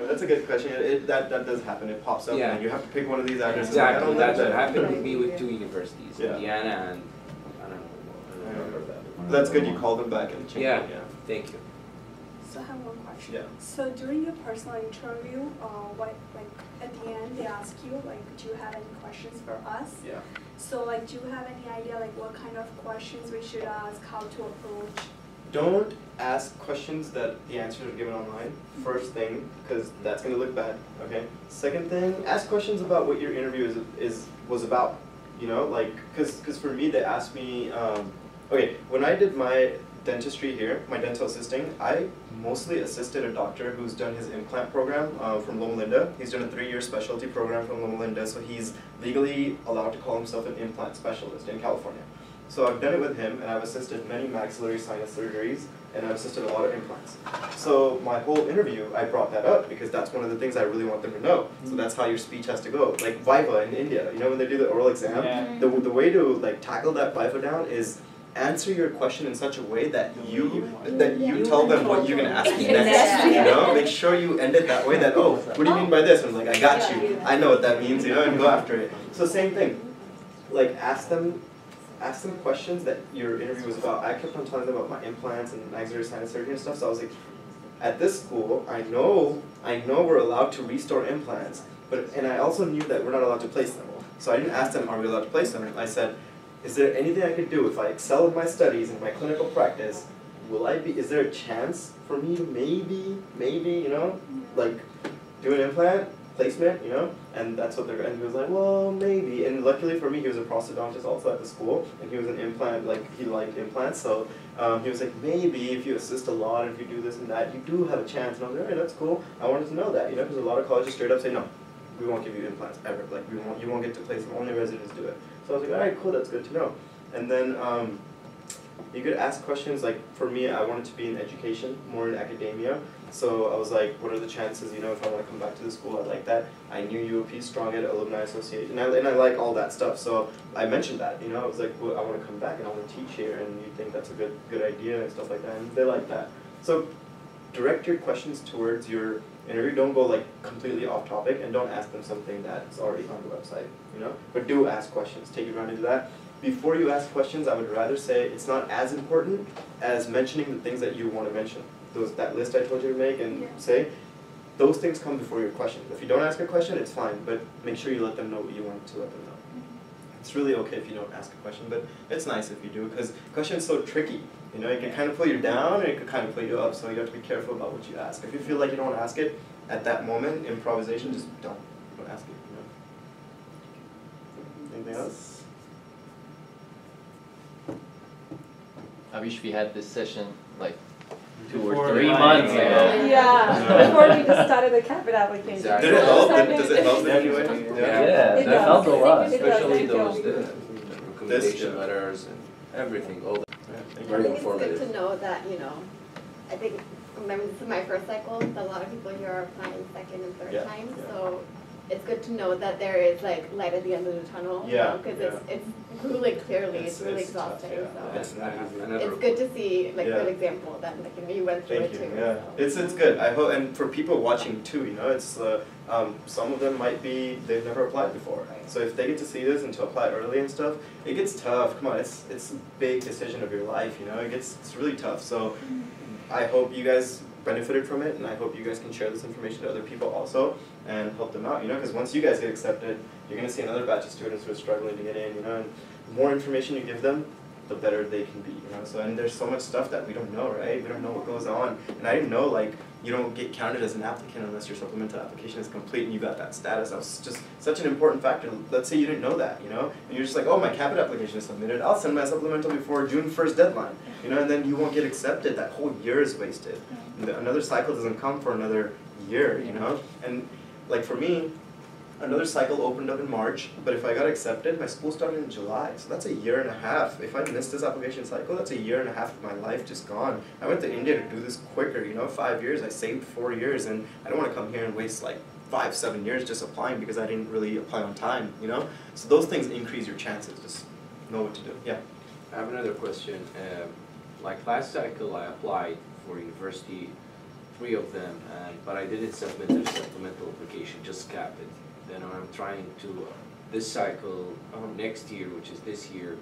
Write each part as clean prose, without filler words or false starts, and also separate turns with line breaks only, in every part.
That's a good question. That does happen. It pops up, and you have to pick one of these addresses.
Exactly. That's what happened with me with 2 universities,
Yeah.
Indiana and I don't know.
That's good. You called them back and checked.
Yeah. Thank you.
So I have one question.
Yeah.
So during your personal interview, what at the end they ask you do you have any questions for us?
Yeah.
So do you have any idea what kind of questions we should ask, how to approach?
Don't ask questions that the answers are given online, first thing, because that's going to look bad, okay? Second thing, ask questions about what your interview was about, because for me, they asked me, okay, when I did my dentistry here, my dental assisting, I mostly assisted a doctor who's done his implant program from Loma Linda. He's done a 3-year specialty program from Loma Linda, so he's legally allowed to call himself an implant specialist in California. So I've done it with him, and I've assisted many maxillary sinus surgeries, and I've assisted a lot of implants. So my whole interview, I brought that up because that's one of the things I really want them to know. So that's how your speech has to go. Like Viva in India, when they do the oral exam, the way to tackle that Viva down is answer your question in such a way that you tell them what you're gonna ask next. Make sure you end it that way. That what do you mean by this? And I'm like, I got you. I know what that means. And go after it. So same thing. Ask them questions that your interview was about. I kept on telling them about my implants and maxillary sinus surgery and stuff. So I was like, at this school, I know we're allowed to restore implants, and I also knew that we're not allowed to place them. So I didn't ask them, are we allowed to place them? I said, is there anything I could do if I excel in my studies and my clinical practice? Is there a chance for me to maybe, do an implant placement, and that's what and he was like, well, maybe, and luckily for me, he was a prosthodontist also at the school, and he was an implant, he liked implants, so he was like, maybe if you assist a lot, and if you do this and that, you do have a chance, and I was like, all right, that's cool, I wanted to know that, because a lot of colleges straight up say, no, we won't give you implants ever, you won't get to place them, only residents do it. So I was like, all right, cool, that's good to know. And then you could ask questions, for me, I wanted to be in education, more in academia. So I was like, what are the chances, if I want to come back to the school, I'd like that. I knew UOP, strong at Alumni Association, and I like all that stuff. So I mentioned that, I was like, well, I want to come back and I want to teach here, and you think that's a good idea and stuff like that, and they like that. So direct your questions towards your interview. Don't go completely off topic, and don't ask them something that's already on the website, But do ask questions. Take your time to do that. Before you ask questions, I would rather say it's not as important as mentioning the things that you want to mention. That list I told you to make and say, those things come before your question. If you don't ask a question, it's fine, but make sure you let them know what you want to let them know. It's really okay if you don't ask a question, but it's nice if you do, because question is so tricky. It can kind of pull you down, and it can kind of pull you up, so you have to be careful about what you ask. If you feel like you don't want to ask it at that moment, improvisation, just don't ask it. Anything else?
I wish we had this session 2
Before
or 3 months ago.
Yeah, before we just started the CAAPID application.
Exactly.
Did it help? Does it help in any way?
Yeah, that helped a lot.
Especially
It
those
does.
recommendation letters and everything. All that. Very
I think
informative.
it's good to know that, I think, remember this is my first cycle, a lot of people here are applying second and third time, so it's good to know that there is light at the end of the tunnel. Because it's really clearly, it's really exhausting.
Tough,
So
it's
it's good to see good example that you went through
Thank
it
you.
too.
Yeah,
So.
it's good. I hope, and for people watching too, it's some of them might be they've never applied before. So if they get to see this and to apply early and stuff, it gets tough. Come on, it's a big decision of your life. It's really tough. So I hope you guys benefited from it, and I hope you guys can share this information to other people also and help them out. Because once you guys get accepted, you're going to see another batch of students who are struggling to get in. And the more information you give them, the better they can be. So and there's so much stuff that we don't know, right? We don't know what goes on, and I didn't know you don't get counted as an applicant unless your supplemental application is complete and you got that status. That was just such an important factor. Let's say you didn't know that, and you're just like, oh, my CAAPID application is submitted. I'll send my supplemental before June 1st deadline, and then you won't get accepted. That whole year is wasted. Another cycle doesn't come for another year, and for me, another cycle opened up in March, but if I got accepted, my school started in July, so that's a year and a half. If I missed this application cycle, that's a year and a half of my life just gone. I went to India to do this quicker, 5 years, I saved 4 years, and I don't want to come here and waste 5-7 years just applying because I didn't really apply on time, So those things increase your chances, just know what to do. Yeah.
I have another question. Last cycle I applied for university 3 of them, but I didn't submit a supplemental application, just CAAPID. Then I'm trying to, this cycle, next year, which is this year,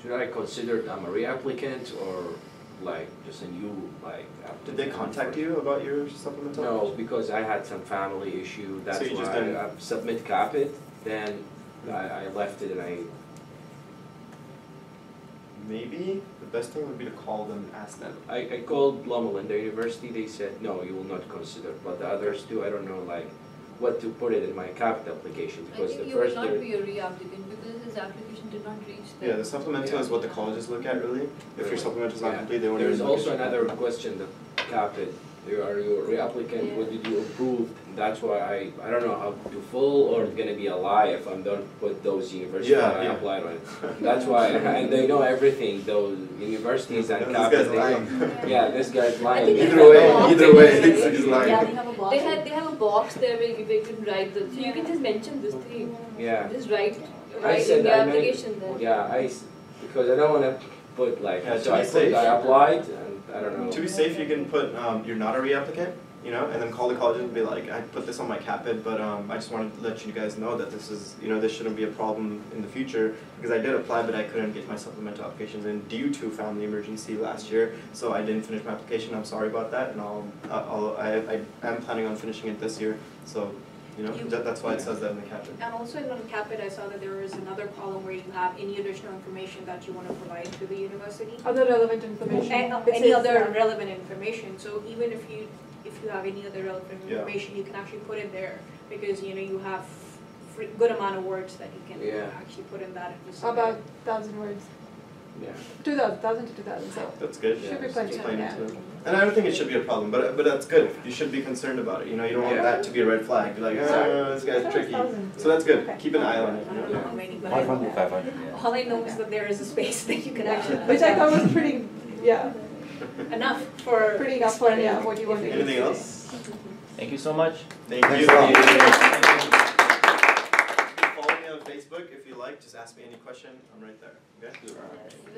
should I consider I'm a reapplicant or like just a new like applicant?
Did they contact you about your supplemental?
No, because I had some family issue, that's
So you just
why
didn't-
I submit CAAPID, then I left it and
Maybe the best thing would be to call them and ask them.
I called Loma Linda University, they said, no, you will not consider, but the others do, I don't know like what to put it in my CAAPID application,
I
because
think
the
you will
first
not
year.
be a reapplicant because his application did not reach the.
Yeah, the supplemental is what the colleges look at really. If your supplemental is not
Yeah.
complete, they won't
There's
even look at
also
your-
another question, the CAAPID, are you a reapplicant, what did you approve? That's why I don't know how to full or it's gonna be a lie if I don't put those universities
Yeah,
that I
yeah.
applied on. That's why, and they know everything, those universities and
This
CAAPID,
guy's
they know.
lying.
Yeah, this guy's lying.
think
Either way, either way,
Yeah,
he's lying.
Yeah, they have a box.
They have a box there where you can write the, so you can just mention this thing,
Yeah,
just write
I
in
said
the
I meant-
application there.
yeah, because I don't wanna put like,
Yeah,
so
to
I
be
put,
safe.
I applied and I don't know.
To be safe, you can put you're not a reapplicant, you know, and then call the colleges and be like, I put this on my CAAPID, but I just wanted to let you guys know that this is, you know, this shouldn't be a problem in the future because I did apply, but I couldn't get my supplemental applications in due to family emergency last year, so I didn't finish my application. I'm sorry about that, and I'm planning on finishing it this year, so you know that's why it says that in the CAAPID.
And also on CAAPID, I saw that there was another column where you have any additional information that you want to provide to the university.
Other relevant information.
And
It
any
says
other
that.
relevant information, so even if you have any other relevant
Yeah.
information, you can actually put it there, because you know you have good amount of words that you can
Yeah.
actually put in that. and just submit
About
it.
1,000 words.
Yeah.
2,000 to 2,000, so.
That's good.
Should be
Yeah,
plenty
Just
of,
plain
yeah.
into it. And I don't think it should be a problem, but that's good. You should be concerned about it. You know, you don't want
Yeah.
that to be a red flag. You're like, this guy's tricky.
1,000.
So that's good.
Okay.
Keep an eye on it.
I don't know how many, but
500, 500, yeah.
all I know is that there is a space that you can actually. put
Which I
down.
thought was pretty, yeah,
Enough for.
pretty enough for, yeah, what you want to do.
Anything else?
Thank you so much.
Thank you.
Thanks a lot.
Follow me on Facebook if you like. Just ask me any question. I'm right there. Okay?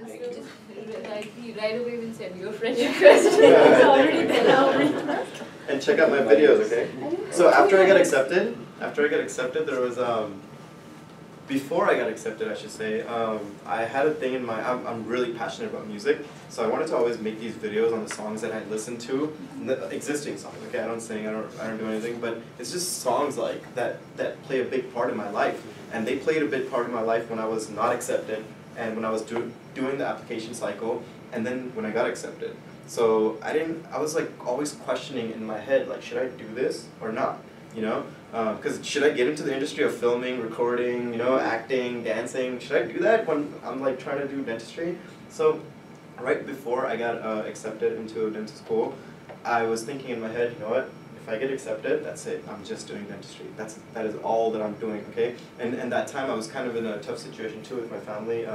Thank
So
you.
just right away we'll send you a friend request.
Yeah,
It's already
thank
there
you.
already.
And check out my videos, okay? So after I got accepted, there was before I got accepted, I should say, I had a thing in my, I'm really passionate about music, so I wanted to always make these videos on the songs that I listen to, the existing songs, okay, I don't do anything, but it's just songs like, that play a big part in my life, and they played a big part in my life when I was not accepted, and when I was doing the application cycle, and then when I got accepted. So I was like always questioning in my head, like, should I do this or not, you know? Because should I get into the industry of filming, recording, you know, acting, dancing? Should I do that when I'm like trying to do dentistry? So right before I got accepted into dental school, I was thinking in my head, you know what? If I get accepted, that's it. I'm just doing dentistry. That is all that I'm doing. Okay. And that time I was kind of in a tough situation too with my family.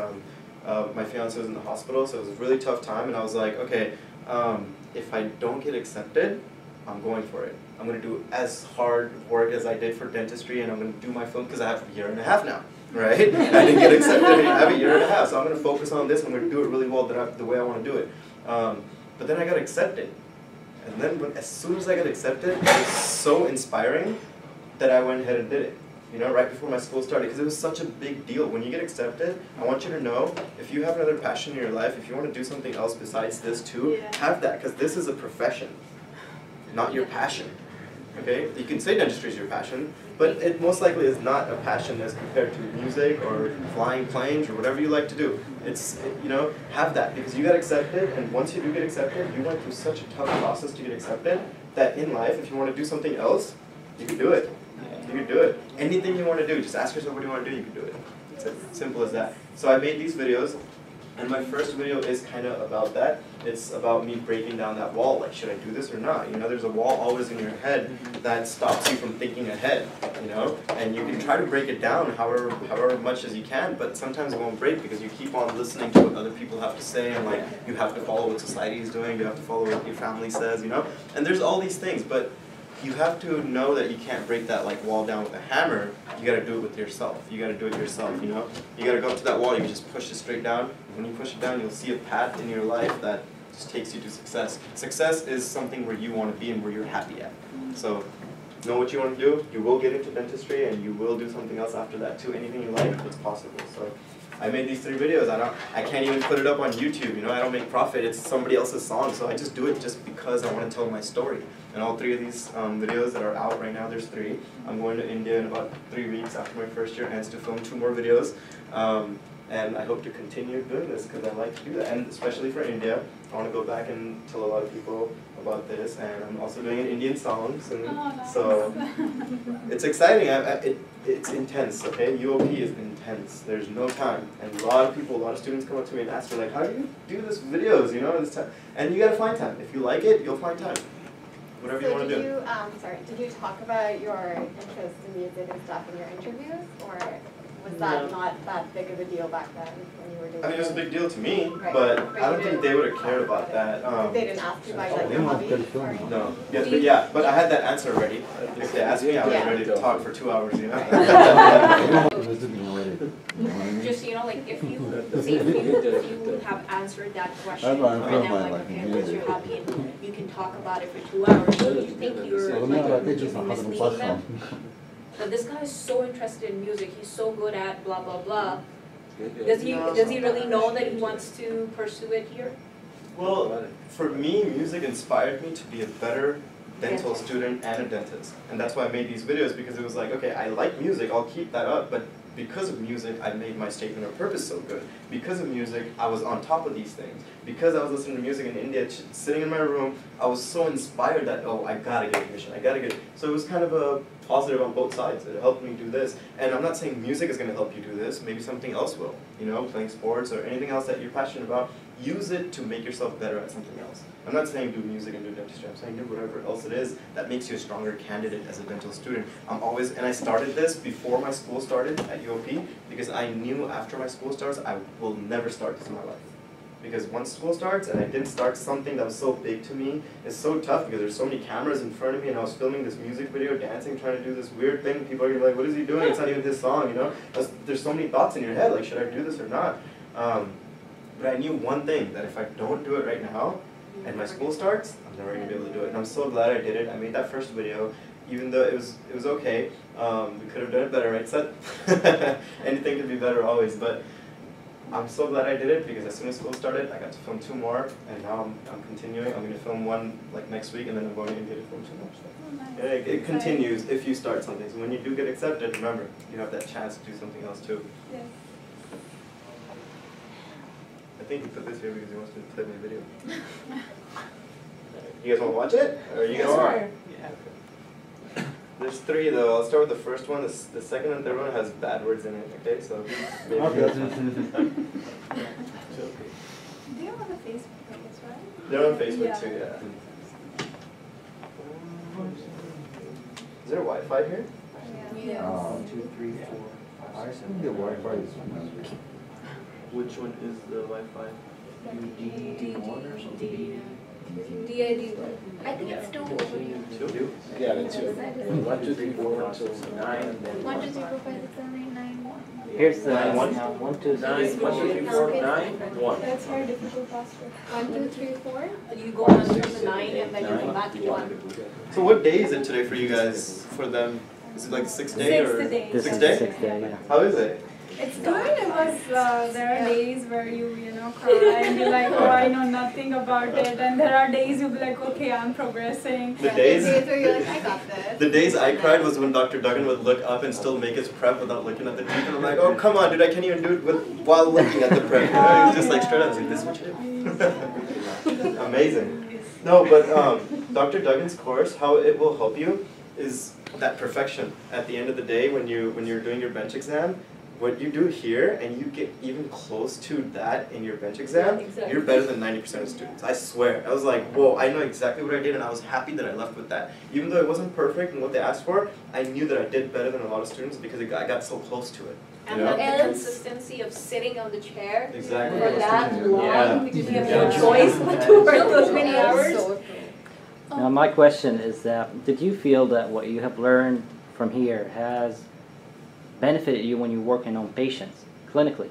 My fiance was in the hospital, so it was a really tough time. And I was like, okay, if I don't get accepted, I'm going for it. I'm going to do as hard work as I did for dentistry, and I'm going to do my film because I have a year and a half now, right? I didn't get accepted, I have a year and a half, so I'm going to focus on this, I'm going to do it really well the way I want to do it. But then I got accepted, and then as soon as I got accepted, it was so inspiring that I went ahead and did it, you know, right before my school started, because it was such a big deal. When you get accepted, I want you to know, if you have another passion in your life, if you want to do something else besides this too, have that, because this is a profession, not your passion. Okay, you can say dentistry is your passion, but it most likely is not a passion as compared to music or flying planes or whatever you like to do. You know, have that, because you got accepted, and once you do get accepted, you went through such a tough process to get accepted that in life, if you want to do something else, you can do it. You can do it. Anything you want to do, just ask yourself what you want to do, you can do it. It's as simple as that. So I made these videos. And my first video is kind of about that. It's about me breaking down that wall, like, should I do this or not? You know, there's a wall always in your head that stops you from thinking ahead, you know? And you can try to break it down however much as you can, but sometimes it won't break because you keep on listening to what other people have to say, and like, you have to follow what society is doing, you have to follow what your family says, you know? And there's all these things, but you have to know that you can't break that like wall down with a hammer. You gotta do it with yourself. You gotta do it yourself, you know? You gotta go up to that wall, you can just push it straight down. When you push it down, you'll see a path in your life that's just takes you to success. Success is something where you want to be and where you're happy at. So know what you want to do. You will get into dentistry and you will do something else after that too. Anything you like, it's possible. So I made these 3 videos. I can't even put it up on YouTube. You know, I don't make profit. It's somebody else's song. So I just do it just because I want to tell my story. And all 3 of these videos that are out right now, there's 3. I'm going to India in about 3 weeks after my first year ends to film 2 more videos. And I hope to continue doing this because I like to do that. And especially for India, I want to go back and tell a lot of people about this. And I'm also doing Indian songs. And
nice.
so it's exciting. It's intense, okay? UOP is intense. There's no time. And a lot of students come up to me and ask me, like, how do you do this videos, you know, this time? And you got to find time. If you like it, you'll find time. Whatever you want to do.
Did you talk about your interest in music and stuff in your interviews, or was that not that big of a deal back then when you were doing it?
I mean, it was a big deal to me,
Right.
but I don't
you
think they would have cared about that.
They didn't ask you about like your hobby? Or
No. Yes, but I had that answer ready. If they asked me, I was
Yeah.
ready to talk for 2 hours, you know?
Just, you know, like if you, say if you have answered that question for them, like, okay, what's your hobby, and you can talk about it for 2 hours, do you think you're like misleading them? But this guy is so interested in music, he's so good at blah, blah, blah. Does he really know that he wants to pursue it here?
Well, for me, music inspired me to be a better dental student and a dentist. And that's why I made these videos, because it was like, okay, I like music, I'll keep that up, but because of music, I made my statement of purpose so good. Because of music, I was on top of these things. Because I was listening to music in India, sitting in my room, I was so inspired that, oh, I gotta get admission, I gotta get. So it was kind of a positive on both sides. It helped me do this. And I'm not saying music is gonna help you do this, maybe something else will. You know, playing sports or anything else that you're passionate about, use it to make yourself better at something else. I'm not saying do music and do dentistry, I'm saying do whatever else it is that makes you a stronger candidate as a dental student. And I started this before my school started at UOP, because I knew after my school starts, I will never start this in my life. Because once school starts, and I didn't start something that was so big to me, it's so tough because there's so many cameras in front of me, and I was filming this music video, dancing, trying to do this weird thing. People are gonna be like, what is he doing? It's not even his song, you know? There's so many thoughts in your head, like, should I do this or not? But I knew one thing, that if I don't do it right now, and my school starts, I'm never going to be able to do it. And I'm so glad I did it. I made that first video, even though it was okay. We could have done it better, right, Seth? Anything could be better always, but I'm so glad I did it, because as soon as school started, I got to film 2 more, and now I'm continuing. I'm going to film 1 like next week, and then I'm going to India to film 2 more. So it continues if you start something. So when you do get accepted, remember, you have that chance to do something else too.
Yes.
I think he put this here because he wants me to play my video. You guys want to watch it? Or are you guys want? Yeah. There's 3 though. I'll start with the first one. The second and third one has bad words in it. Okay, so maybe.
They're on the Facebook, I guess, right?
They're on Facebook
Yeah.
too. Yeah. Is there Wi-Fi here?
Yeah.
1, 2, 3, 4, 5, 6, 7. The Wi-Fi is
Which one is the Wi-Fi?
DD1 or something?
DID. I think it's 2 over here.
2?
Yeah, that's it. 1, 2, 3, 4 until 9, and then
1, 2, 3, 4, 5, 6, 7, 8, 9, 1.
Here's the
9, 1,
1, 2,
9, 1, 2, 3, 4, 9, 1.
That's very difficult password.
1, 2, 3, 4.
You go on to the 9 and then you come back to 1.
So what day is it today for you guys? For them, is it like the 6th day or?
Sixth day.
This
Sixth
is
day?
6th day, yeah.
How is it?
It's good. It was, there are days where you know, cry and you're like, oh, I know nothing about it. And there are days you'll be like, okay, I'm progressing.
The days
where you're like, I got this.
The days I cried was when Dr. Duggan would look up and still make his prep without looking at the teeth, and I'm like, oh, come on, dude, I can't even do it while looking at the prep. You know, he's just like straight up, like, this is what you do. Amazing. No, but Dr. Duggan's course, how it will help you is that perfection. At the end of the day, when you're doing your bench exam, what you do here, and you get even close to that in your bench exam,
Yeah, exactly.
You're better than 90% of students. I swear. I was like, whoa, I know exactly what I did, and I was happy that I left with that. Even though it wasn't perfect in what they asked for, I knew that I did better than a lot of students because I got so close to it.
And
know?
the consistency of sitting on the chair
Exactly.
for that long,
Yeah.
because you have
Yeah.
no choice but to work those many hours.
Now my question is that, did you feel that what you have learned from here has benefited you when you're working on patients, clinically?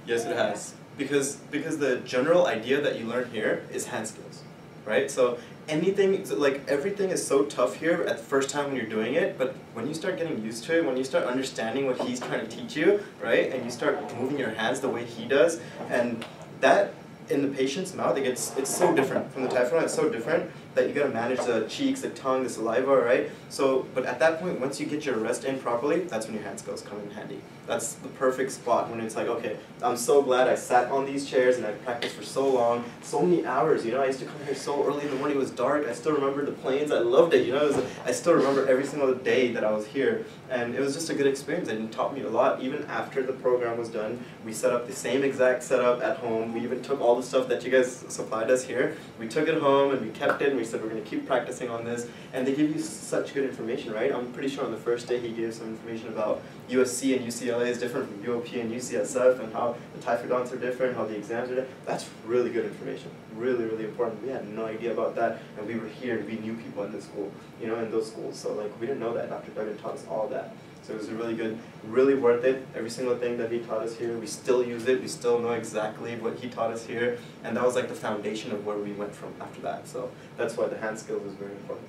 Yes, it has. because the general idea that you learn here is hand skills, right? So anything, like everything is so tough here at the first time when you're doing it, but when you start getting used to it, when you start understanding what he's trying to teach you, right, and you start moving your hands the way he does, and that in the patient's mouth, it's so different from the typhoid. It's so different that you gotta manage the cheeks, the tongue, the saliva, right? So, but at that point, once you get your rest in properly, that's when your hand skills come in handy. That's the perfect spot when it's like, okay, I'm so glad I sat on these chairs and I practiced for so long, so many hours, you know, I used to come here so early in the morning, it was dark, I still remember the planes, I loved it, you know, I still remember every single day that I was here, and it was just a good experience, and it taught me a lot. Even after the program was done, we set up the same exact setup at home, we even took all the stuff that you guys supplied us here, we took it home and we kept it, and we said we're going to keep practicing on this, and they give you such good information, right? I'm pretty sure on the first day he gave some information about USC and UCLA is different from UOP and UCSF, and how the typhodonts are different, how the exams are different. That's really good information, really, really important. We had no idea about that, and we were here, and we knew people in this school, you know, in those schools, so like we didn't know that. Dr. Duggan taught us all that. So it was really good, really worth it. Every single thing that he taught us here, we still use it, we still know exactly what he taught us here, and that was like the foundation of where we went from after that. So that's why the hand skills is very important.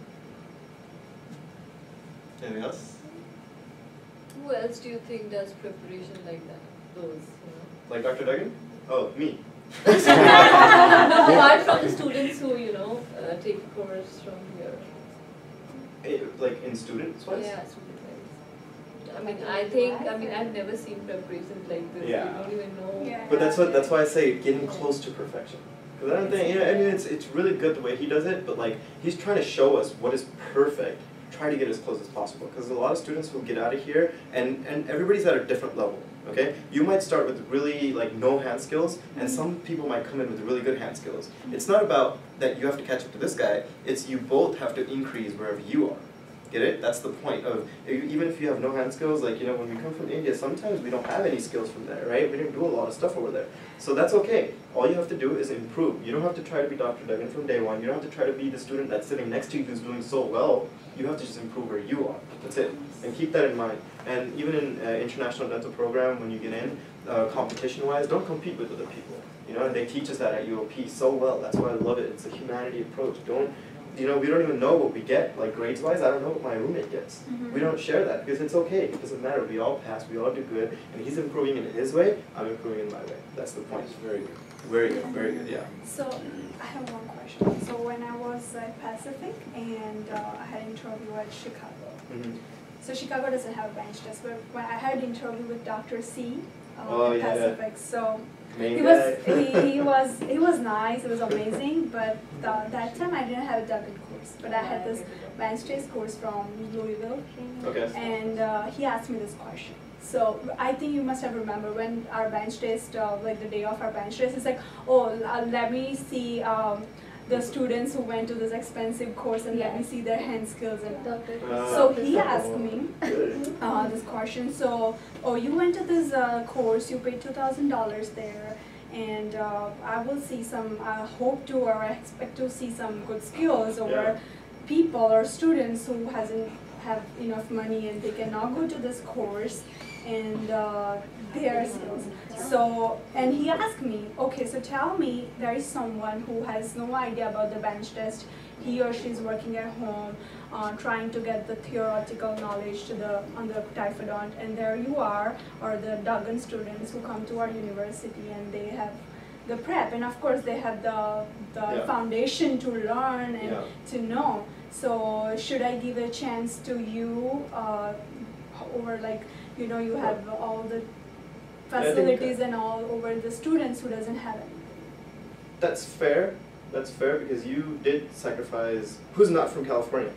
Anything else?
Who else do you think does preparation like that? Those, you know?
Like Dr. Duggan? Oh, me.
Apart from the students who, you know, take a course from here.
Like in students wise?
Yeah, student-wise. I mean, I've never seen preparations like this.
Yeah.
You don't even know.
Yeah.
But that's why I say getting close to perfection. Because I don't think, you know, I mean, it's really good the way he does it, but like he's trying to show us what is perfect. Try to get as close as possible, because a lot of students who get out of here, and everybody's at a different level. Okay, you might start with really like no hand skills, and some people might come in with really good hand skills. It's not about that you have to catch up to this guy. It's you both have to increase wherever you are. Get it? That's the point of, even if you have no hand skills, like, you know, when we come from India, sometimes we don't have any skills from there, right? We didn't do a lot of stuff over there. So that's okay. All you have to do is improve. You don't have to try to be Dr. Duggan from day one. You don't have to try to be the student that's sitting next to you who's doing so well. You have to just improve where you are. That's it. And keep that in mind. And even in international dental program, when you get in, competition-wise, don't compete with other people. You know, and they teach us that at UOP so well. That's why I love it. It's a humanity approach. You know, we don't even know what we get, like grades-wise. I don't know what my roommate gets. We don't share that because it's okay. It doesn't matter. We all pass. We all do good. And he's improving in his way. I'm improving in my way. That's the point.
It's very good.
Very good. Very good. Yeah.
So I have one question. So when I was at Pacific and I had an interview at Chicago. So Chicago doesn't have a bench test, but when I had an interview with Dr. C at Pacific. So he was nice, it was amazing, but that time I didn't have a Duggan course, but I had this bench test course from Louisville, and he asked me this question. So I think you must have remembered when our bench test, like the day of our bench test, it's like, oh, let me see the students who went to this expensive course and let me see their hand skills. And so he asked me this question. So, oh, you went to this course, you paid $2,000 there, and I will see some, I hope to or I expect to see some good skills over people or students who hasn't have enough money and they cannot go to this course and their skills. So, and he asked me, okay, so tell me there is someone who has no idea about the bench test. He or she is working at home, trying to get the theoretical knowledge on the typhodont, and there you are, or the Duggan students who come to our university and they have the prep, and of course they have the foundation to learn and to know. So should I give a chance to you, over like, you know, you have all the facilities and all over the students who doesn't have anything?
That's fair. That's fair because you did sacrifice. Who's not from California?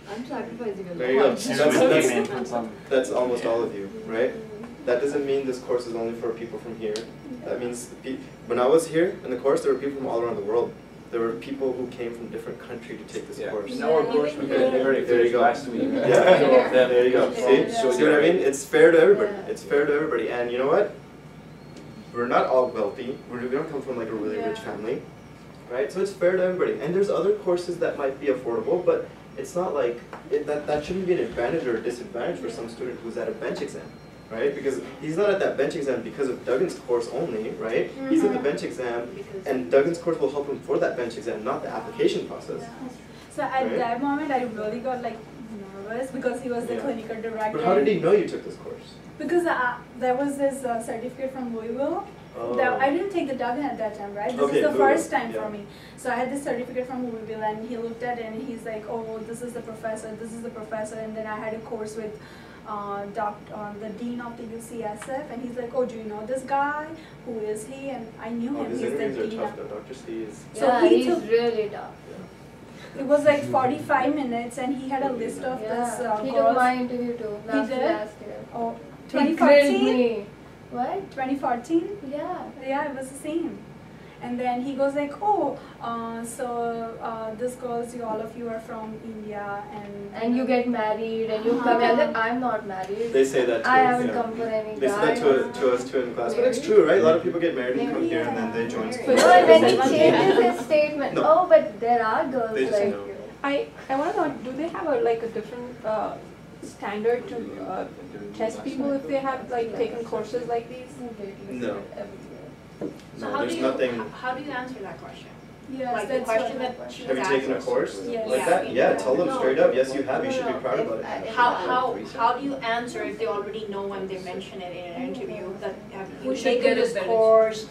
I'm sacrificing a lot.
There you go. That's almost all of you, right? That doesn't mean this course is only for people from here. That means when I was here in the course, there were people from all around the world. There were people who came from different countries to take this course.
In our course, we had
there you go.
last week.
There you go. See what I mean? It's fair to everybody. It's fair to everybody. And you know what? We're not all wealthy. We don't come from like a really rich family, right? So it's fair to everybody. And there's other courses that might be affordable, but it's not like that shouldn't be an advantage or a disadvantage for some student who's at a bench exam. right? Because he's not at that bench exam because of Duggan's course only, right? He's at the bench exam, and Duggan's course will help him for that bench exam, not the application process.
So at that moment, I really got like nervous because he was the clinical director.
But how did he know you took this course?
Because there was this certificate from Louisville. I didn't take the Duggan at that time, right? This is the first time for me. So I had this certificate from Louisville, and he looked at it and he's like, oh, this is the professor, and then I had a course with the dean of the UCSF, and he's like, oh, do you know this guy? Who is he? And I knew him.
His
he's the
interviews
dean.
are tough though. Dr. C is...
So
he's really tough.
It was like 45 minutes, and he had a list of this
he
girls.
took my interview too.
He did?
Last year.
Oh,
He grilled me. What?
2014?
Yeah.
Yeah, it was the same. And then he goes like, oh, this girls, all of you are from India,
and you get married, and you come. I said, I'm not married.
They say that too.
I haven't come for any
They say that to us too in class, but it's true, right? A lot of people get married and come here, and then they join school.
No, and then he changes his statement.
No.
Oh, but there are girls
They just
like
know.
you.
I want to know, do they have a different standard to test people if they have taken courses like these?
No.
So
No,
how
there's
do you
nothing.
how do you answer that question?
Yes,
Like the
that's
question
what-
that she
Have
was
you taken a
asking.
course
Yes.
like that? Yeah, tell them straight up. Yes, you have. You should be proud about it.
How do you answer if they already know when they mention it in an interview that you
We should
taken
get
this
it.
course?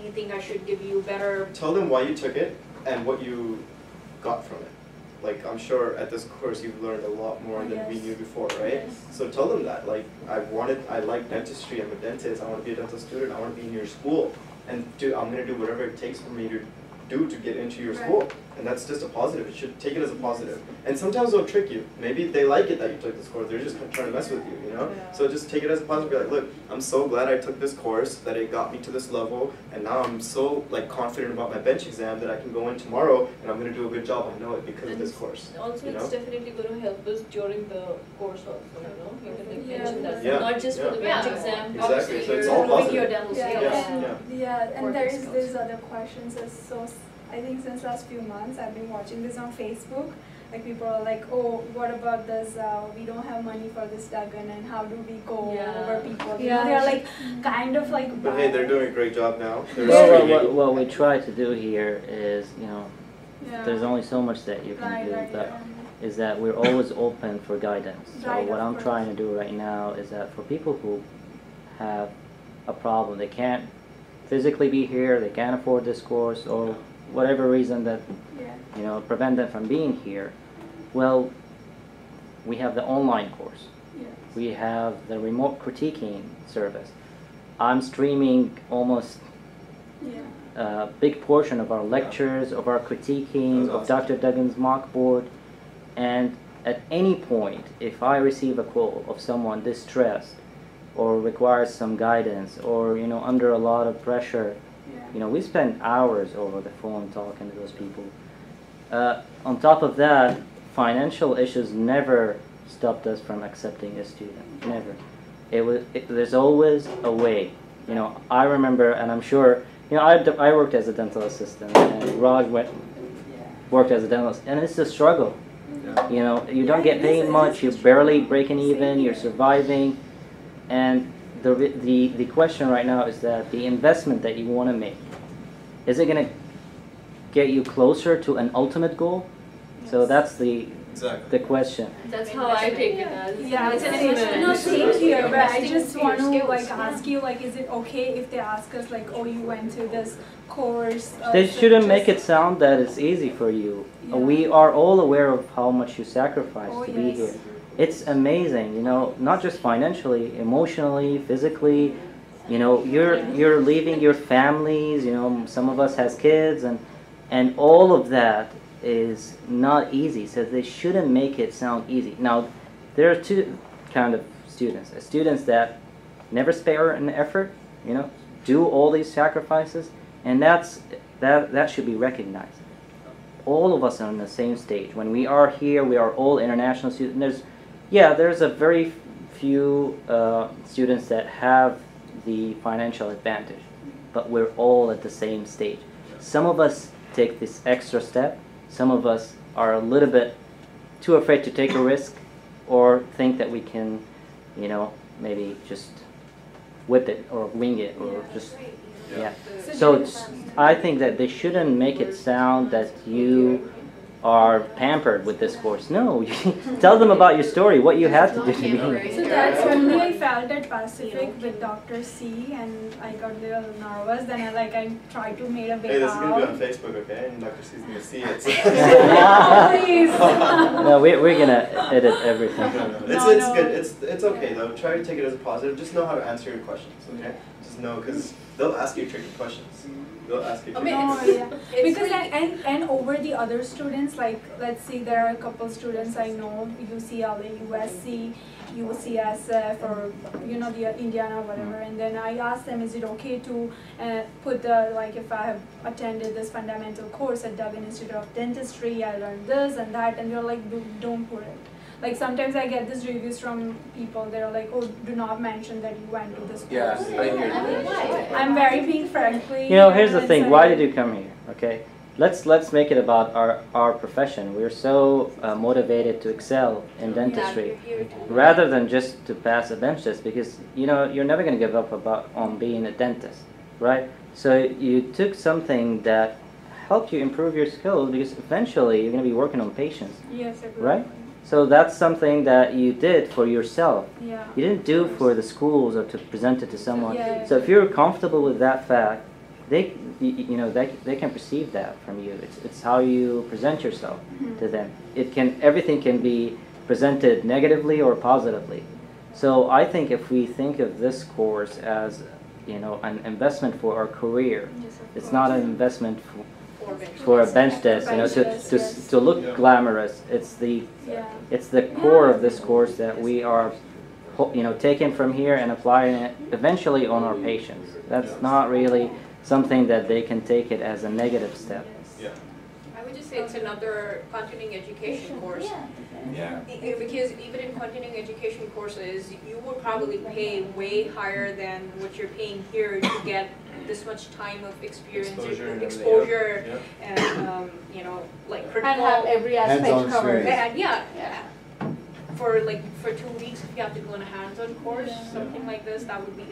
You think I should give you better?
Tell them why you took it and what you got from it. Like, I'm sure at this course you've learned a lot more than we knew before, right? So tell them that. Like, I like dentistry. I'm a dentist. I want to be a dental student. I want to be in your school. And I'm going to do whatever it takes for me to do to get into your school. And that's just a positive. You should take it as a positive. And sometimes they'll trick you. Maybe they like it that you took this course. They're just trying to mess with you, you know?
Yeah.
So just take it as a positive. Be like, look, I'm so glad I took this course, that it got me to this level, and now I'm so confident about my bench exam that I can go in tomorrow and I'm going to do a good job. I know it because of this course.
Also,
you know?
it's definitely going to help us during the course also, you know? You can mention that.
Yeah.
Not just for the bench
Yeah.
exam.
Exactly.
Obviously,
So it's
you're
all
improving
positive.
your dental skills.
And
Working
there is
skills.
these other questions. So I think since last few months I've been watching this on Facebook. Like people are like, oh, what about this? We don't have money for this Duggan, and how do we go over people? You know, they're like kind of like.
But hey, they're doing a great job now. They're
Well,
streaming.
what we try to do here is,
Yeah.
there's only so much that you can do, but is that we're always open for guidance. So
Right,
what
of
I'm
course.
trying to do right now is that for people who have a problem, they can't physically be here, they can't afford this course, or whatever reason that prevent them from being here, well, we have the online course.
Yes.
We have the remote critiquing service. I'm streaming almost a big portion of our lectures, of our critiquing,
That's
of Dr. Duggan's mock board, and at any point, if I receive a call of someone distressed or requires some guidance or under a lot of pressure, we spend hours over the phone talking to those people. On top of that, financial issues never stopped us from accepting a student. Never. There's always a way. I remember, and I'm sure, I worked as a dental assistant, and Raj worked as a dental assistant, and it's a struggle. You don't get paid much. You're barely breaking even. You're surviving, and the question right now is that the investment that you want to make, is it going to get you closer to an ultimate goal? So that's the question.
That's how I take it as.
It's an investment. No, same here, but I just want to ask you, is it okay if they ask us oh, you went to this course?
They shouldn't make it sound that it's easy for you.
Yeah.
We are all aware of how much you sacrifice to be
yes.
here. It's amazing, not just financially, emotionally, physically. You're leaving your families. Some of us has kids, and all of that is not easy. So they shouldn't make it sound easy. Now, there are two kind of students: students that never spare an effort, do all these sacrifices, and that should be recognized. All of us are on the same stage. When we are here, we are all international students. There's a very few students that have the financial advantage, but we're all at the same stage. Some of us take this extra step. Some of us are a little bit too afraid to take a risk or think that we can, maybe just whip it or wing it or just, yeah.
So
So I think that they shouldn't make it sound that you are pampered with this course. No, tell them about your story, what you had to do to be.
So that's only I felt at Pacific with Dr. C, and I got a little nervous. Then I tried to make a way
Hey, this is
out.
gonna be on Facebook, okay? And Dr. C's gonna see it.
Please.
No, we're gonna edit everything.
It's good. It's okay though. Try to take it as a positive. Just know how to answer your questions, okay? Just know, because they'll ask you tricky questions. They'll ask you.
Oh, yeah. Because and over the other students, like let's see, there are a couple students I know, UCLA, USC, UCSF, or the Indiana, whatever. And then I asked them, is it okay to put the, like, if I have attended this fundamental course at Duggan Institute of Dentistry, I learned this and that, and they're like, don't put it. Like sometimes I get these reviews from people, they're like, oh, do not mention that you went to this course.
Yeah, I hear that.
I'm very being frankly.
Here's the thing, why did you come here, okay? Let's make it about our profession. We're so motivated to excel in dentistry, rather than just to pass a bench test, because you're never going to give up on being a dentist, right? So you took something that helped you improve your skills, because eventually you're going to be working on patients.
Yes, exactly.
Right? So that's something that you did for yourself.
Yeah.
You didn't do it for the schools or to present it to someone.
Yeah.
So if you're comfortable with that fact, they can perceive that from you. It's how you present yourself to them. Everything can be presented negatively or positively. So I think if we think of this course as an investment for our career, it's not an investment for a bench test, to look glamorous. It's the core of this course that we are taking from here and applying it eventually on our patients. That's not really something that they can take it as a negative step.
I would just say it's another continuing education course.
Yeah.
Because even in continuing education courses, you would probably pay way higher than what you're paying here to get this much time of experience, exposure, and like critical.
And have every aspect covered.
And for 2 weeks, if you have to go on a hands-on course, something like this, that would be.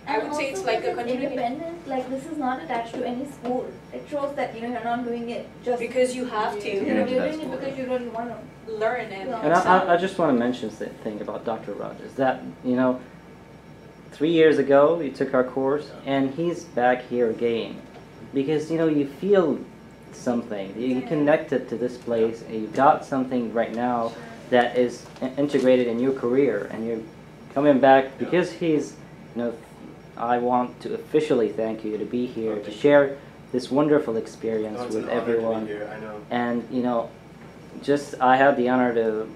I would say it's like a continuing.
Independent. Like this is not attached to any school. It shows that you're not doing it just
because you have to.
You're doing it because you really want to
learn it.
And I just want to mention the thing about Dr. Rogers, that 3 years ago you took our course and he's back here again, because you feel something, you connected to this place, and you got something right now that is integrated in your career, and you're coming back because he's I want to officially thank you to be here to share this wonderful experience with everyone.
I know.
And just I had the honor to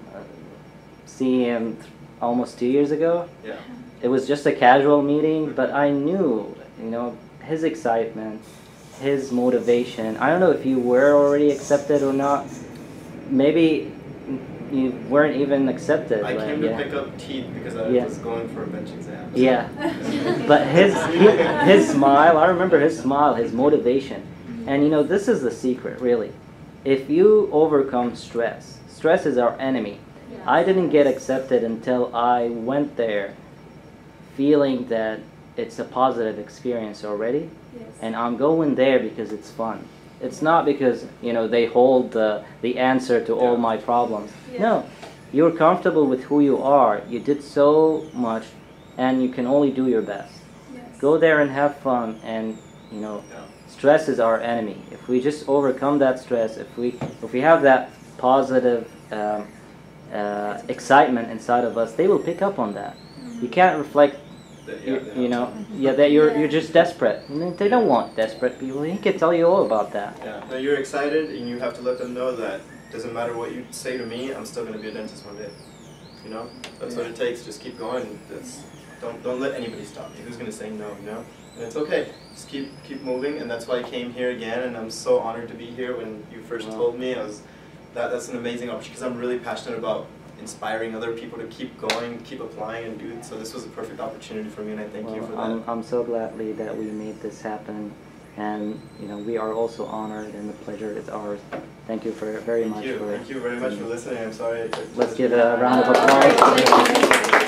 see him almost 2 years ago.
Yeah.
It was just a casual meeting, but I knew, his excitement, his motivation. I don't know if you were already accepted or not. Maybe you weren't even accepted.
I came to pick up teeth because I was going for a bench exam. So.
Yeah. But his smile, I remember his smile, his motivation. And this is the secret, really. If you overcome stress, stress is our enemy. I didn't get accepted until I went there feeling that it's a positive experience already.
Yes.
And I'm going there because it's fun. It's not because, they hold the answer to all my problems.
Yeah.
No, you're comfortable with who you are. You did so much, and you can only do your best.
Yes.
Go there and have fun, and, stress is our enemy. If we just overcome that stress, if we have that positive excitement inside of us, they will pick up on that. You can't reflect that you're just desperate. They don't want desperate people. He can tell you all about that.
Yeah, no, you're excited, and you have to let them know that doesn't matter what you say to me, I'm still going to be a dentist one day. That's what it takes. Just keep going. Don't let anybody stop you. Who's going to say no? And it's okay. Just keep moving, and that's why I came here again. And I'm so honored to be here. When you first told me, that's an amazing opportunity, because I'm really passionate about inspiring other people to keep going, keep applying, and do it. So this was a perfect opportunity for me, and I thank you for that.
I'm so glad, Lee, that we made this happen, and we are also honored, and the pleasure is ours. Thank you very much.
Thank you very much for listening. I'm sorry.
Let's give a round of applause.